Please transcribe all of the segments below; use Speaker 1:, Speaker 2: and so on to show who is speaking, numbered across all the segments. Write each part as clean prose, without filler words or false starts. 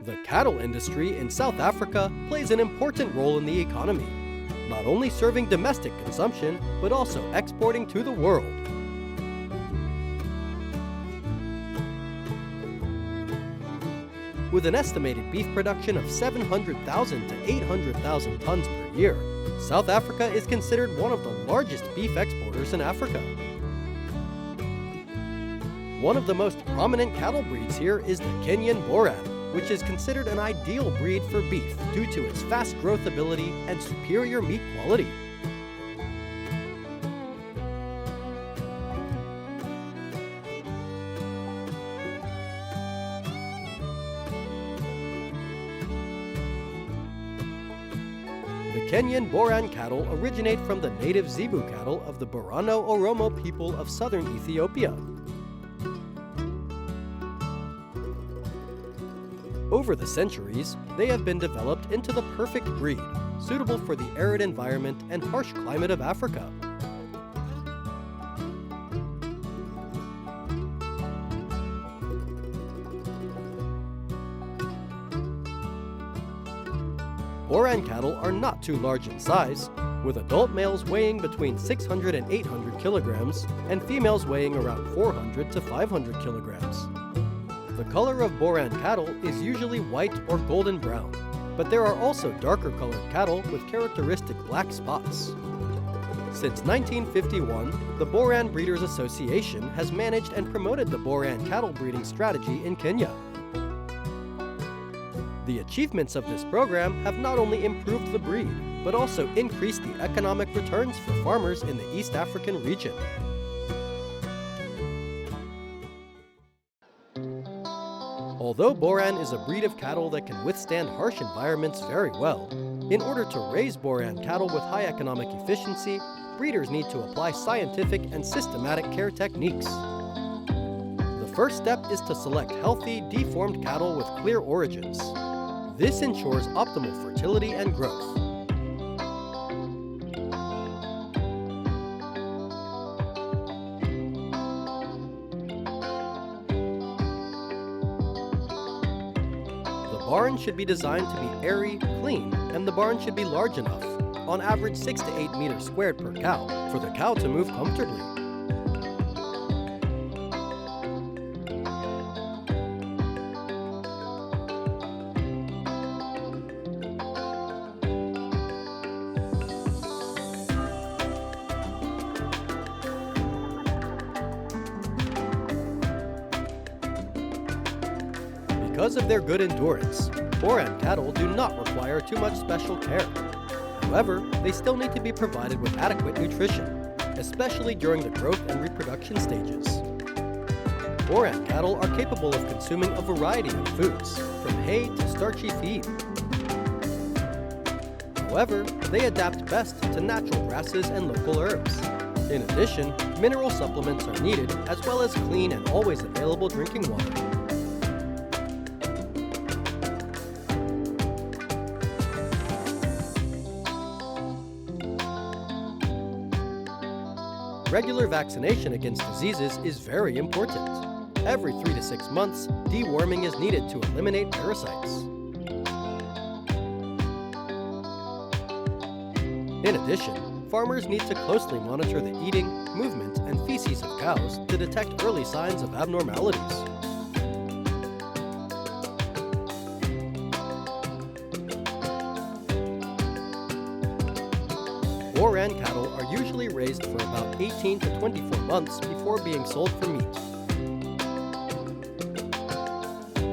Speaker 1: The cattle industry in South Africa plays an important role in the economy, not only serving domestic consumption, but also exporting to the world. With an estimated beef production of 700,000 to 800,000 tons per year, South Africa is considered one of the largest beef exporters in Africa. One of the most prominent cattle breeds here is the Kenyan Boran, which is considered an ideal breed for beef due to its fast growth ability and superior meat quality. The Kenyan Boran cattle originate from the native Zebu cattle of the Borano Oromo people of southern Ethiopia. Over the centuries, they have been developed into the perfect breed, suitable for the arid environment and harsh climate of Africa. Boran cattle are not too large in size, with adult males weighing between 600 and 800 kilograms and females weighing around 400 to 500 kilograms. The color of Boran cattle is usually white or golden brown, but there are also darker colored cattle with characteristic black spots. Since 1951, the Boran Breeders Association has managed and promoted the Boran cattle breeding strategy in Kenya. The achievements of this program have not only improved the breed, but also increased the economic returns for farmers in the East African region. Although Boran is a breed of cattle that can withstand harsh environments very well, in order to raise Boran cattle with high economic efficiency, breeders need to apply scientific and systematic care techniques. The first step is to select healthy, deformed cattle with clear origins. This ensures optimal fertility and growth. The barn should be designed to be airy, clean, and the barn should be large enough, on average 6 to 8 meters squared per cow, for the cow to move comfortably. Because of their good endurance, Boran cattle do not require too much special care. However, they still need to be provided with adequate nutrition, especially during the growth and reproduction stages. Boran cattle are capable of consuming a variety of foods, from hay to starchy feed. However, they adapt best to natural grasses and local herbs. In addition, mineral supplements are needed, as well as clean and always available drinking water. Regular vaccination against diseases is very important. Every 3 to 6 months, deworming is needed to eliminate parasites. In addition, farmers need to closely monitor the eating, movement, and feces of cows to detect early signs of abnormalities. Boran cattle are usually raised for about 18 to 24 months before being sold for meat.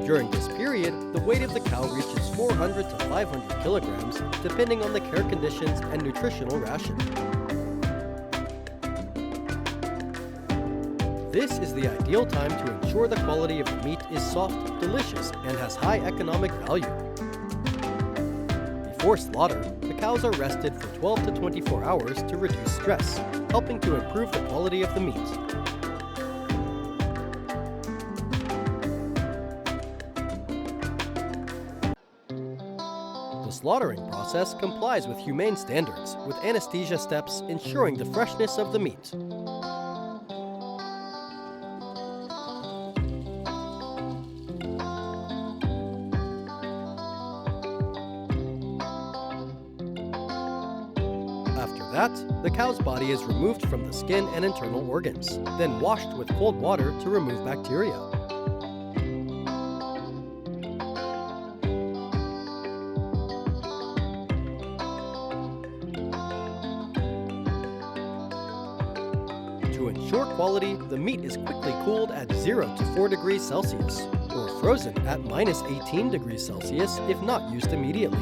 Speaker 1: During this period, the weight of the cow reaches 400 to 500 kilograms, depending on the care conditions and nutritional ration. This is the ideal time to ensure the quality of the meat is soft, delicious, and has high economic value. Before slaughter, the cows are rested for 12 to 24 hours to reduce stress, helping to improve the quality of the meat. The slaughtering process complies with humane standards, with anesthesia steps ensuring the freshness of the meat. that, the cow's body is removed from the skin and internal organs, then washed with cold water to remove bacteria. To ensure quality, the meat is quickly cooled at 0 to 4 degrees Celsius, or frozen at -18 degrees Celsius if not used immediately.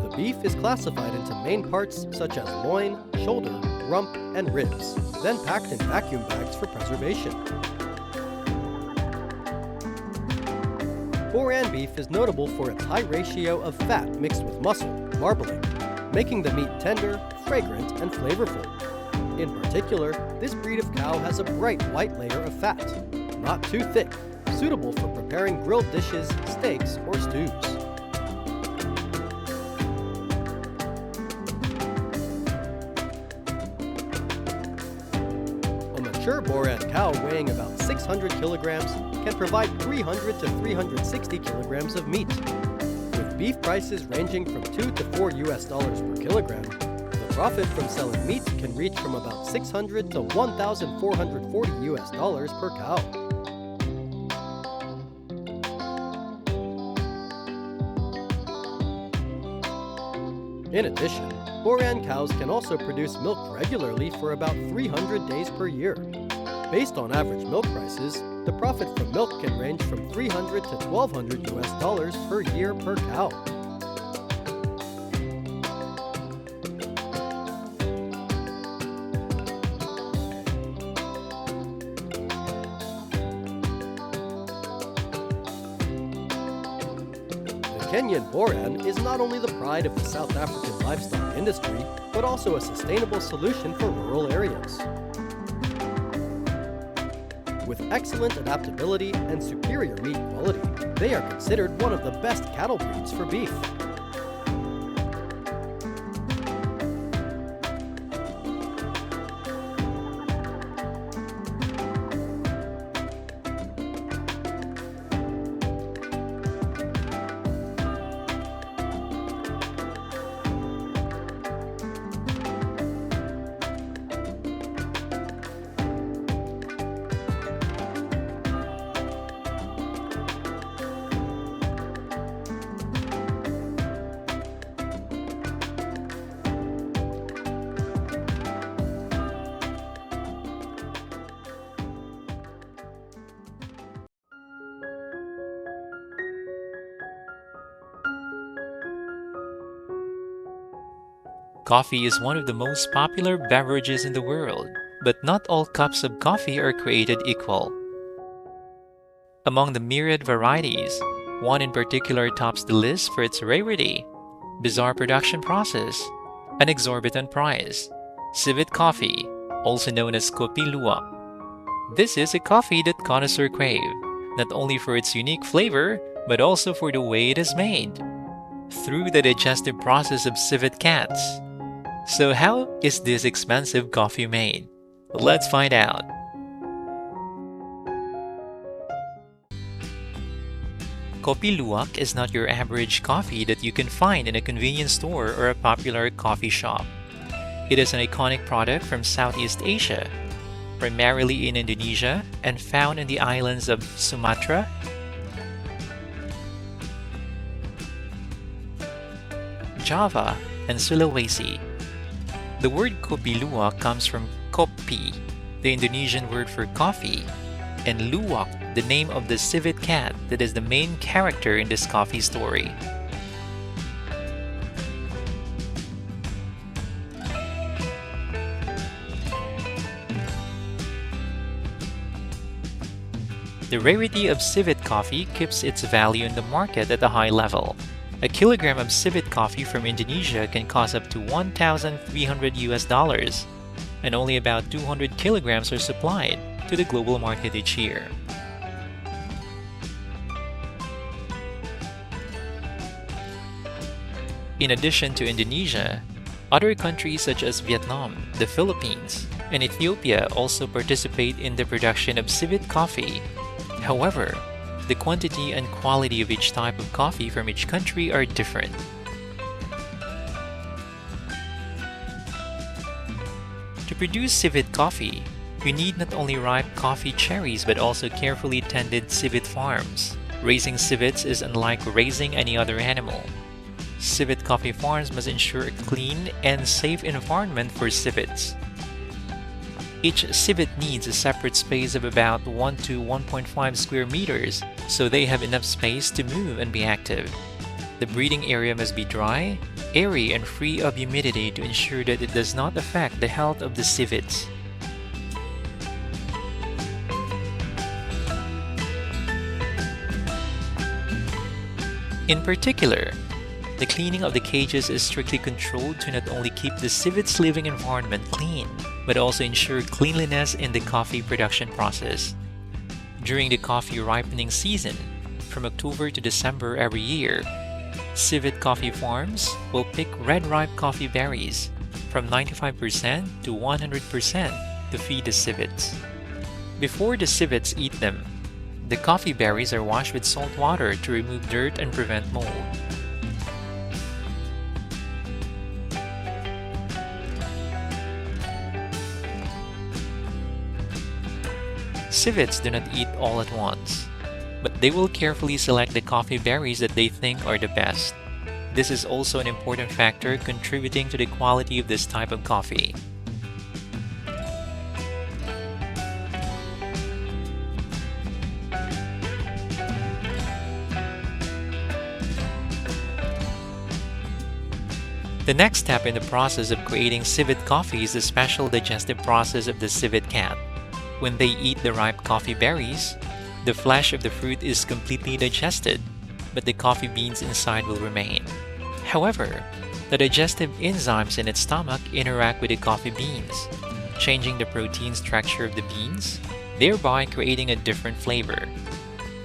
Speaker 1: The beef is classified into main parts such as loin, shoulder, rump, and ribs, then packed in vacuum bags for preservation. Boran beef is notable for its high ratio of fat mixed with muscle, marbling, making the meat tender, fragrant, and flavorful. In particular, this breed of cow has a bright white layer of fat, not too thick, suitable for preparing grilled dishes, steaks, or stews. A mature Boran cow weighing about 600 kilograms can provide 300 to 360 kilograms of meat. With beef prices ranging from $2 to $4 per kilogram, the profit from selling meat can reach from about $600 to $1,440 per cow. In addition, Boran cows can also produce milk regularly for about 300 days per year. Based on average milk prices, the profit from milk can range from $300 to $1,200 per year per cow. Kenyan Boran is not only the pride of the South African livestock industry, but also a sustainable solution for rural areas. With excellent adaptability and superior meat quality, they are considered one of the best cattle breeds for beef.
Speaker 2: Coffee is one of the most popular beverages in the world, but not all cups of coffee are created equal. Among the myriad varieties, one in particular tops the list for its rarity, bizarre production process, and exorbitant price: civet coffee, also known as Kopi Luwak. This is a coffee that connoisseurs crave, not only for its unique flavor, but also for the way it is made, through the digestive process of civet cats. So how is this expensive coffee made? Let's find out. Kopi Luwak is not your average coffee that you can find in a convenience store or a popular coffee shop. It is an iconic product from Southeast Asia, primarily in Indonesia and found in the islands of Sumatra, Java, and Sulawesi. The word Kopi Luwak comes from kopi, the Indonesian word for coffee, and luwak, the name of the civet cat that is the main character in this coffee story. The rarity of civet coffee keeps its value in the market at a high level. A kilogram of civet coffee from Indonesia can cost up to $1,300, and only about 200 kilograms are supplied to the global market each year. In addition to Indonesia, other countries such as Vietnam, the Philippines, and Ethiopia also participate in the production of civet coffee. However, the quantity and quality of each type of coffee from each country are different. produce civet coffee, you need not only ripe coffee cherries but also carefully tended civet farms. Raising civets is unlike raising any other animal. Civet coffee farms must ensure a clean and safe environment for civets. Each civet needs a separate space of about 1 to 1.5 square meters so they have enough space to move and be active. The breeding area must be dry, airy, and free of humidity to ensure that it does not affect the health of the civets. In particular, the cleaning of the cages is strictly controlled to not only keep the civet's living environment clean, but also ensure cleanliness in the coffee production process. During the coffee ripening season, from October to December every year, civet coffee farms will pick red ripe coffee berries from 95% to 100% to feed the civets. Before the civets eat them, the coffee berries are washed with salt water to remove dirt and prevent mold. Civets do not eat all at once, but they will carefully select the coffee berries that they think are the best. This is also an important factor contributing to the quality of this type of coffee. The next step in the process of creating civet coffee is the special digestive process of the civet cat. When they eat the ripe coffee berries, the flesh of the fruit is completely digested, but the coffee beans inside will remain. However, the digestive enzymes in its stomach interact with the coffee beans, changing the protein structure of the beans, thereby creating a different flavor.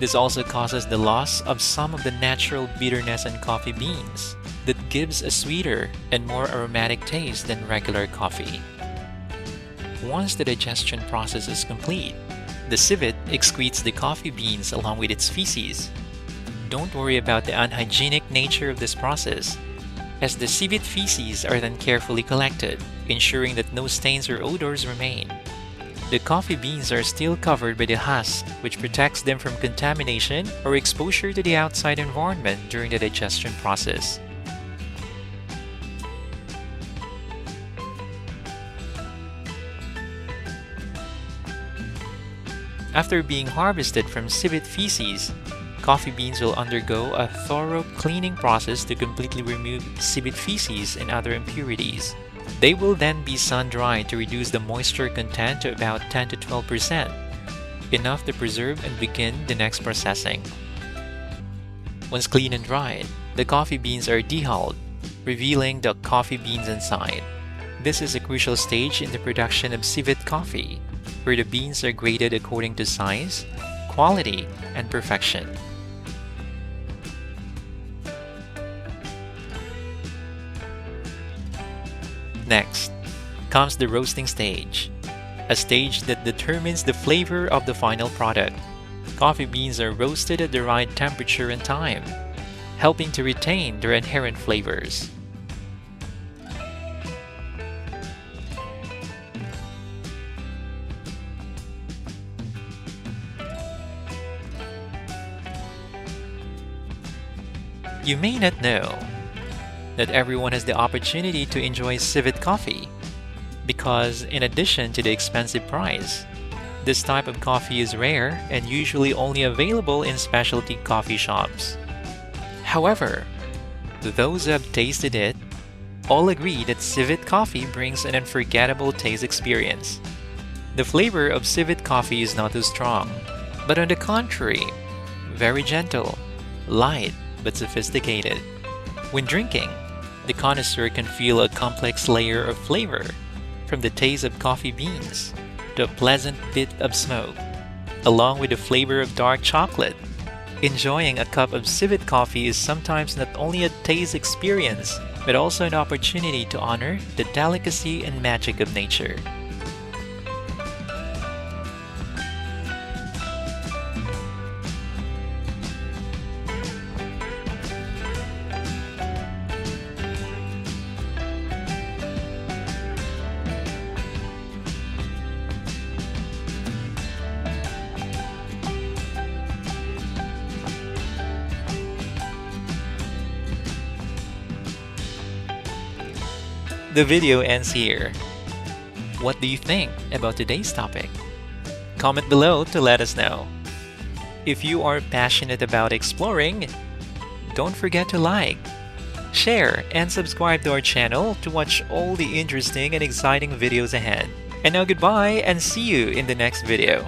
Speaker 2: This also causes the loss of some of the natural bitterness in coffee beans that gives a sweeter and more aromatic taste than regular coffee. Once the digestion process is complete, the civet excretes the coffee beans along with its feces. Don't worry about the unhygienic nature of this process, as the civet feces are then carefully collected, ensuring that no stains or odors remain. The coffee beans are still covered by the husk, which protects them from contamination or exposure to the outside environment during the digestion process. After being harvested from civet feces, coffee beans will undergo a thorough cleaning process to completely remove civet feces and other impurities. They will then be sun-dried to reduce the moisture content to about 10 to 12%, enough to preserve and begin the next processing. Once clean and dried, the coffee beans are dehulled, revealing the coffee beans inside. This is a crucial stage in the production of civet coffee, where the beans are graded according to size, quality, and perfection. Next comes the roasting stage, a stage that determines the flavor of the final product. Coffee beans are roasted at the right temperature and time, helping to retain their inherent flavors. You may not know that everyone has the opportunity to enjoy civet coffee, because in addition to the expensive price, this type of coffee is rare and usually only available in specialty coffee shops. However, those who have tasted it all agree that civet coffee brings an unforgettable taste experience. The flavor of civet coffee is not too strong, but on the contrary, very gentle, light, but sophisticated. When drinking, the connoisseur can feel a complex layer of flavor, from the taste of coffee beans to a pleasant bit of smoke, along with the flavor of dark chocolate. Enjoying a cup of civet coffee is sometimes not only a taste experience, but also an opportunity to honor the delicacy and magic of nature. The video ends here. What do you think about today's topic? Comment below to let us know. If you are passionate about exploring, don't forget to like, share, and subscribe to our channel to watch all the interesting and exciting videos ahead. And now goodbye and see you in the next video.